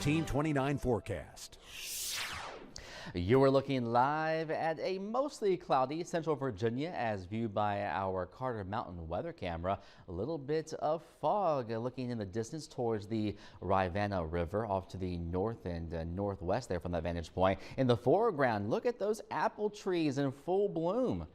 Team 29 forecast. You are looking live at a mostly cloudy Central Virginia as viewed by our Carter Mountain weather camera. A little bit of fog looking in the distance towards the Rivanna River off to the north and northwest there from that vantage point. In the foreground, look at those apple trees in full bloom.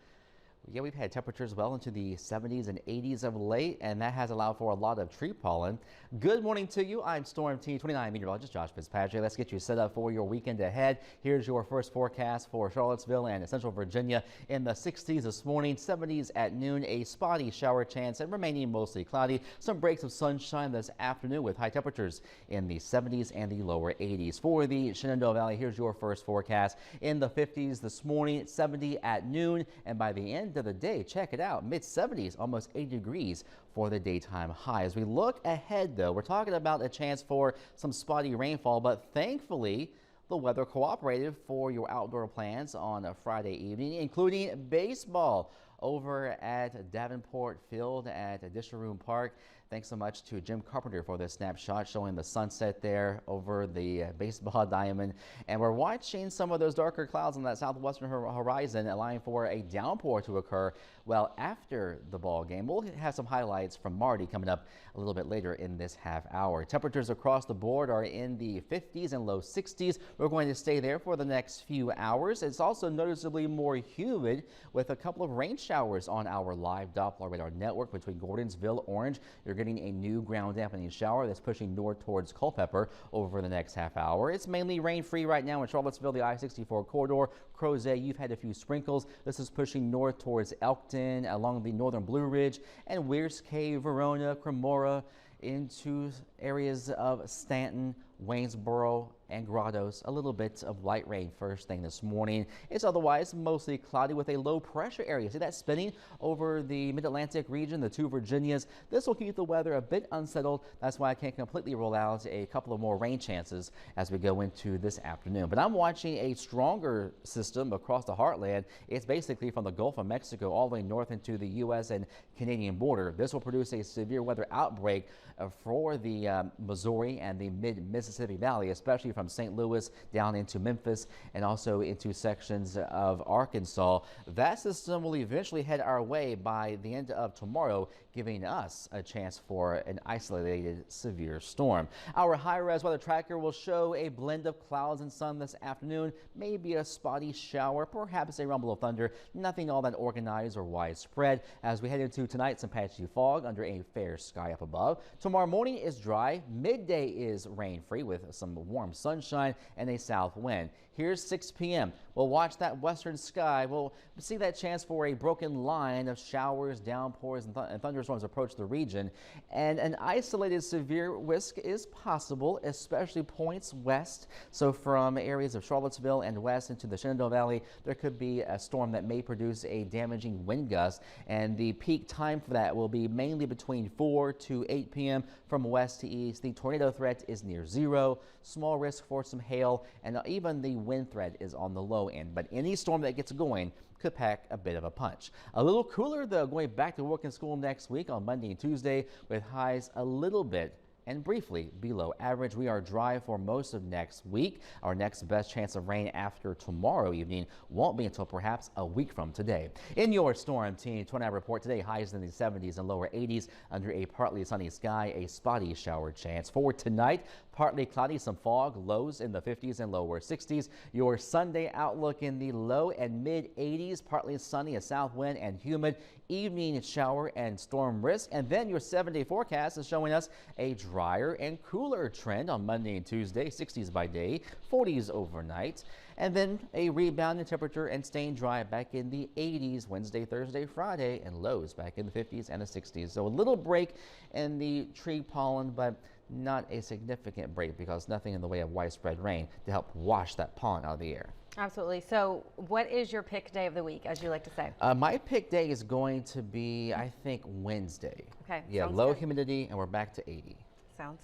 Yeah, we've had temperatures well into the 70s and 80s of late, and that has allowed for a lot of tree pollen. Good morning to you. I'm Storm Team 29 meteorologist Josh Fitzpatrick. Let's get you set up for your weekend ahead. Here's your first forecast for Charlottesville and Central Virginia. In the 60s this morning, 70s at noon, a spotty shower chance and remaining mostly cloudy. Some breaks of sunshine this afternoon with high temperatures in the 70s and the lower 80s. For the Shenandoah Valley, here's your first forecast. In the 50s this morning, 70 at noon, and by the end of the day, check it out, mid 70s, almost 80 degrees for the daytime high. As we look ahead though, we're talking about a chance for some spotty rainfall, but thankfully the weather cooperated for your outdoor plans on a Friday evening, including baseball over at Davenport Field at Disharoon Park. Thanks so much to Jim Carpenter for this snapshot showing the sunset there over the baseball diamond. And we're watching some of those darker clouds on that southwestern horizon, allowing for a downpour to occur well after the ball game. We'll have some highlights from Marty coming up a little bit later in this half hour. Temperatures across the board are in the 50s and low 60s. We're going to stay there for the next few hours. It's also noticeably more humid with a couple of rain showers on our live Doppler radar network between Gordonsville, Orange. You're getting a new ground dampening shower that's pushing north towards Culpeper over the next half hour. It's mainly rain-free right now in Charlottesville, the I-64 corridor. Crozet, you've had a few sprinkles. This is pushing north towards Elkton along the northern Blue Ridge and Weirs Cave, Verona, Cremora into areas of Stanton, Waynesboro, and Grottos. A little bit of light rain first thing this morning. It's otherwise mostly cloudy with a low pressure area. See that spinning over the mid-Atlantic region, the two Virginias. This will keep the weather a bit unsettled. That's why I can't completely rule out a couple of more rain chances as we go into this afternoon. But I'm watching a stronger system across the heartland. It's basically from the Gulf of Mexico all the way north into the U.S. and Canadian border. This will produce a severe weather outbreak for the Missouri and the mid-Mississippi Valley, especially from St. Louis down into Memphis and also into sections of Arkansas. That system will eventually head our way by the end of tomorrow, giving us a chance for an isolated severe storm. Our high-res weather tracker will show a blend of clouds and sun this afternoon, maybe a spotty shower, perhaps a rumble of thunder, nothing all that organized or widespread. As we head into tonight, some patchy fog under a fair sky up above. Tomorrow morning is dry. Midday is rain-free with some warm sunshine and a south wind. Here's 6 p.m. We'll watch that western sky. We'll see that chance for a broken line of showers, downpours, and thunderstorms approach the region. And an isolated severe whisk is possible, especially points west. So from areas of Charlottesville and west into the Shenandoah Valley, there could be a storm that may produce a damaging wind gust. And the peak time for that will be mainly between 4 to 8 p.m. from west to east. The tornado threat is near zero. Small risk for some hail, and even the wind threat is on the low end. But any storm that gets going could pack a bit of a punch. A little cooler though, going back to work and school next week on Monday and Tuesday with highs a little bit and briefly below average. We are dry for most of next week. Our next best chance of rain after tomorrow evening won't be until perhaps a week from today. In your Storm Team 29 report today, highs in the 70s and lower 80s under a partly sunny sky, a spotty shower chance. For tonight, partly cloudy, some fog, lows in the 50s and lower 60s. Your Sunday outlook in the low and mid 80s, partly sunny, a south wind and humid. Evening shower and storm risk. And then your 7-day forecast is showing us a drier and cooler trend on Monday and Tuesday, 60s by day, 40s overnight, and then a rebound in temperature and staying dry back in the 80s Wednesday, Thursday, Friday, and lows back in the 50s and the 60s. So a little break in the tree pollen, but not a significant break because nothing in the way of widespread rain to help wash that pollen out of the air. Absolutely. So what is your pick day of the week, as you like to say? My pick day is going to be, I think, Wednesday. Okay. Yeah, low humidity, and we're back to 80. Sounds